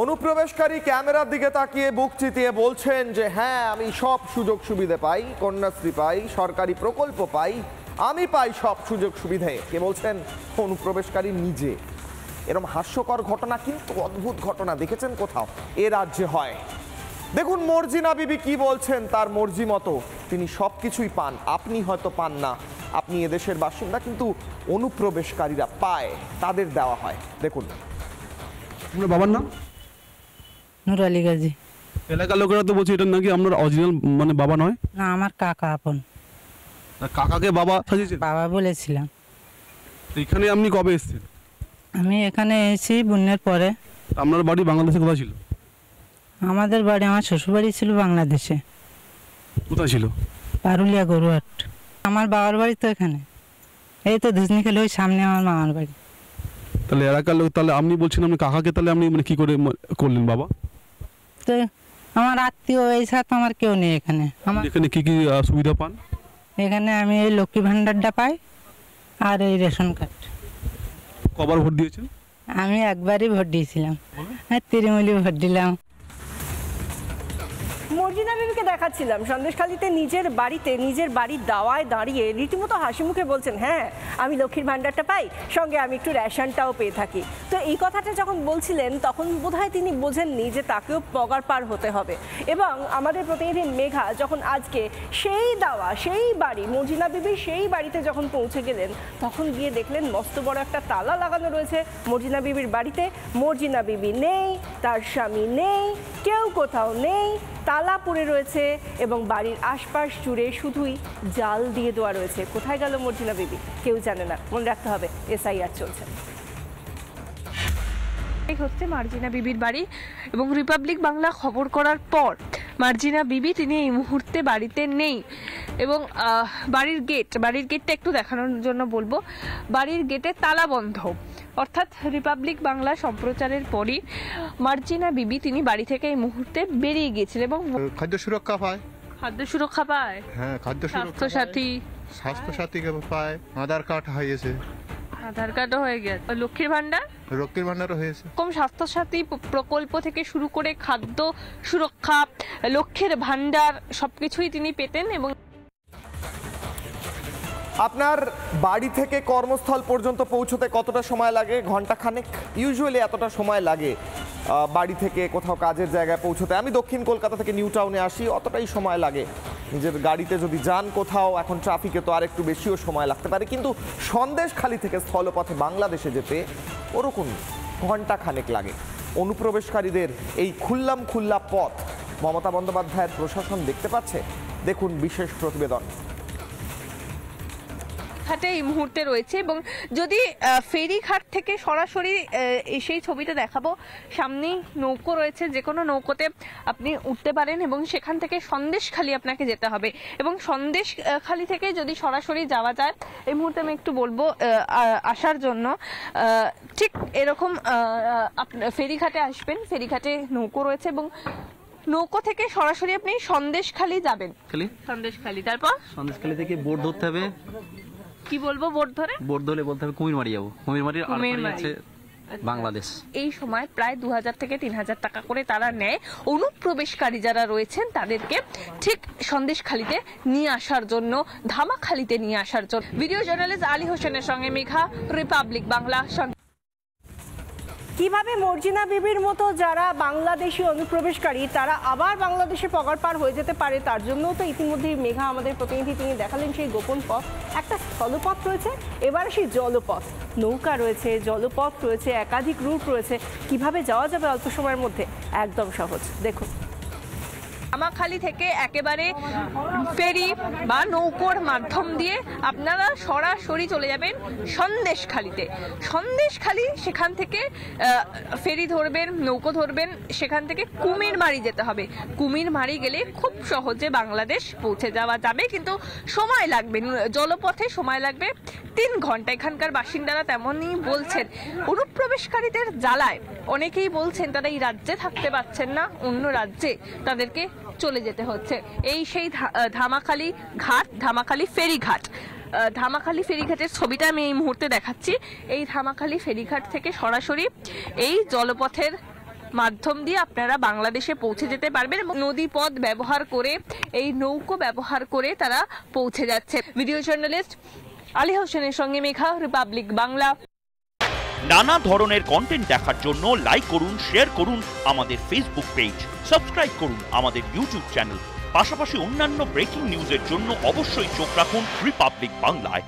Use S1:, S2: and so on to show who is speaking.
S1: অনুপ্রবেশকারী ক্যামেরার দিকে তাকিয়ে বুক চিতিয়ে বলছেন যে হ্যাঁ, আমি সব সুযোগ সুবিধা পাই, কন্যাশ্রী পাই, সরকারি প্রকল্প পাই, আমি পাই সব সুযোগ সুবিধে। কে বলছেন? অনুপ্রবেশকারী নিজে। এরকম হাস্যকর ঘটনা কিন্তু অদ্ভুত ঘটনা দেখেছেন কোথাও? এ রাজ্যে হয়। দেখুন মর্জিনা বিবি কি বলছেন। তার মর্জি মতো তিনি সবকিছুই পান, আপনি হয়তো পান না। আপনি এদেশের বাসিন্দা, কিন্তু অনুপ্রবেশকারীরা পায়, তাদের দেওয়া হয়। দেখুন।
S2: আপনার বাবার নাম?
S3: নূর আলী গাজী।
S2: এলাকার লোকেরা তো বলছে এটা নাকি আপনার অরিজিনাল মানে বাবা নয়।
S3: না, আমার কাকা আপন।
S2: কাকাকে বাবা সাজিয়েছেন?
S3: বাবা বলেছিলাম।
S2: এখানে আপনি কবে এসেছেন?
S3: আমি এখানে এসেছি বন্যার পরে।
S2: আপনার বাড়ি বাংলাদেশে কোথায় ছিল?
S3: আমাদের বাড়ি, আমার শ্বশুরবাড়ি ছিল বাংলাদেশে।
S2: কোথায় ছিল?
S3: পারুলিয়া গরুয়াট। আমার বাবার বাড়ি তো এখানে, এই তো ধুজনি খেলে ওই সামনে আমার মামার বাড়ি।
S2: তাহলে এলাকার লোক, তাহলে আপনি বলছেন আপনি কাকাকে, তাহলে আপনি মানে কি করে করলেন বাবা?
S3: তো আমার আত্মীয় এই সাথে আমার কেউ নেই এখানে। আমার
S2: এখানে কি কি সুবিধা পান?
S3: এখানে আমি এই লক্ষ্মী ভাণ্ডারটা পাই আর এই রেশন কার্ড।
S2: কবার ভোট দিয়েছেন?
S3: আমি একবারই ভোট দিয়েছিলাম, হ্যাঁ, তৃণমূলী ভোট দিলাম।
S4: মর্জিনা বিবিকে দেখাচ্ছিলাম সন্দেশখালীতে নিজের বাড়িতে, নিজের বাড়ির দাওয়ায় দাঁড়িয়ে রীতিমতো হাসি মুখে বলছেন হ্যাঁ, আমি লক্ষ্মীর ভাণ্ডারটা পাই, সঙ্গে আমি একটু রেশনটাও পেয়ে থাকি। তো এই কথাটা যখন বলছিলেন তখন বোধহয় তিনি বোঝেননি যে তাকেও পগার পার হতে হবে। এবং আমাদের প্রতিনিধি মেঘা যখন আজকে সেই দাওয়া, সেই বাড়ি, মর্জিনা বিবির সেই বাড়িতে যখন পৌঁছে গেলেন, তখন গিয়ে দেখলেন মস্ত বড় একটা তালা লাগানো রয়েছে মর্জিনা বিবির বাড়িতে। মর্জিনা বিবি নেই, তার স্বামী নেই, কেউ কোথাও নেই, তালা পড়ে রয়েছে এবং বাড়ির আশপাশ জুড়ে শুধুই জাল দিয়ে দেওয়া রয়েছে। কোথায় গেল মর্জিনা বিবি কেউ জানে না। মনে রাখতে হবে এসআইআর চলছে।
S5: এই হচ্ছে মার্জিনা বিবির বাড়ি এবং রিপাবলিক বাংলা খবর করার পর মার্জিনা বিবি তিনি এই মুহূর্তে বাড়িতে নেই। এবং বাড়ির গেটটা একটু দেখানোর জন্য বলবো। বাড়ির গেটে তালা বন্ধ, অর্থাৎ রিপাবলিক বাংলা সম্প্রচারের পরই মার্জিনা বিবি তিনি বাড়ি থেকে এই মুহূর্তে বেরিয়ে গিয়েছিলেন। এবং
S6: খাদ্য সুরক্ষা পায়।
S5: খাদ্য সুরক্ষা পায়? হ্যাঁ, খাদ্য সুরক্ষা,
S6: স্বাস্থ্যসাথীকে পায়, আধার কার্ড হয়েছে,
S5: আধার কার্ডও হয়ে গেছে, লক্ষ্মীর ভান্ডারও হয়েছে। কম স্বাস্থ্যসাথী প্রকল্প থেকে শুরু করে খাদ্য সুরক্ষা, লক্ষ্মীর ভান্ডার সবকিছুই তিনি পেতেন। এবং
S1: আপনার বাড়ি থেকে কর্মস্থল পর্যন্ত পৌঁছতে কতটা সময় লাগে? ঘন্টা খানেক ইউজুয়ালি এতটা সময় লাগে বাড়ি থেকে কোথাও কাজের জায়গায় পৌঁছতে। আমি দক্ষিণ কলকাতা থেকে নিউ টাউনে আসি, অতটাই সময় লাগে। নিজের গাড়িতে যদি যান কোথাও, এখন ট্রাফিকে তো আর একটু বেশিও সময় লাগতে পারে, কিন্তু সন্দেশখালী থেকে স্থলপথে বাংলাদেশে যেতে ওরকম ঘন্টা খানেক লাগে। অনুপ্রবেশকারীদের এই খুল্লা পথ মমতা বন্দ্যোপাধ্যায়ের প্রশাসন দেখতে পাচ্ছে। দেখুন বিশেষ প্রতিবেদন।
S5: ঘাটে এই মুহূর্তে রয়েছে এবং যদি ফেরিঘাট থেকে সরাসরি সেই ছবিটা দেখাবো, সামনেই নৌকো রয়েছে, যে কোনো নৌকোতে আপনি উঠতে পারেন এবং সেখান থেকে সন্দেশখালী আপনাকে যেতে হবে। এবং সন্দেশখালী থেকে যদি সরাসরি যাওয়া যায়, এই মুহূর্তে আমি একটু বলবো আসার জন্য, ঠিক এরকম ফেরিঘাটে আসবেন, ফেরিঘাটে নৌকো রয়েছে এবং নৌকো থেকে সরাসরি আপনি সন্দেশখালী যাবেন। সন্দেশখালী, তারপর সন্দেশখালী থেকে বোট ধরতে হবে। কি বলবো? বোট ধরে বলতে হবে কুমিরমারি যাবো। কুমিরমারি আছে বাংলাদেশ। এই সময় প্রায় 2000 থেকে 3000 টাকা করে তারা নেয় অনুপ্রবেশকারী যারা রয়েছেন তাদেরকে ঠিক সন্দেশখালীতে নিয়ে আসার জন্য, ধামাখালীতে নিয়ে আসার জন্য। ভিডিও জার্নালিস্ট আলী হোসেনের সঙ্গে মেঘা, রিপাবলিক বাংলা।
S4: কিভাবে মর্জিনা বিবির মতো যারা বাংলাদেশি অনুপ্রবেশকারী তারা আবার বাংলাদেশে পগার পার হয়ে যেতে পারে, তার জন্য তো ইতিমধ্যেই মেঘা আমাদের প্রতিনিধি তিনি দেখালেন সেই গোপন পথ। একটা স্থলপথ রয়েছে, এবার সেই জলপথ, নৌকা রয়েছে, জলপথ রয়েছে, একাধিক রুট রয়েছে। কিভাবে যাওয়া যাবে অল্প সময়ের মধ্যে? একদম সহজ, দেখুন।
S5: ধামাখালী থেকে একেবারে ফেরি বা নৌকোর মাধ্যম দিয়ে আপনারা সরাসরি চলে যাবেন সন্দেশখালীতে। সন্দেশখালী, সেখান থেকে ফেরি ধরবেন, নৌকো ধরবেন, সেখান থেকে কুমিরমারি যেতে হবে। কুমিরমারি গেলে খুব সহজে বাংলাদেশ পৌঁছে যাওয়া যাবে, কিন্তু সময় লাগবে, জলপথে সময় লাগবে 3 ঘন্টা। এখানকার বাসিন্দারা তেমনই বলছেন। অনুপ্রবেশকারীদের জ্বালায় অনেকেই বলছেন তারা এই রাজ্যে থাকতে পারছেন না, অন্য রাজ্যে তাদেরকে চলে যেতে হচ্ছে। এই সেই ধামাখালী ঘাট, ধামাখালী ফেরিঘাট। ধামাখালী ফেরিঘাটের ছবিটা আমি এই মুহূর্তে দেখাচ্ছি। এই ধামাখালী ফেরিঘাট থেকে সরাসরি এই জলপথের মাধ্যম দিয়ে আপনারা বাংলাদেশে পৌঁছে যেতে পারবেন এবং নদী পথ ব্যবহার করে এই নৌকো ব্যবহার করে তারা পৌঁছে যাচ্ছে। ভিডিও জার্নালিস্ট আলী হোসেনের সঙ্গে মেঘা, রিপাবলিক বাংলা।
S7: নানা ধরনের কন্টেন্ট দেখার জন্য লাইক করুন, শেয়ার করুন আমাদের ফেসবুক পেজ, সাবস্ক্রাইব করুন আমাদের ইউটিউব চ্যানেল। পাশাপাশি অন্যান্য ব্রেকিং নিউজের জন্য অবশ্যই চোখ রাখুন রিপাবলিক বাংলায়।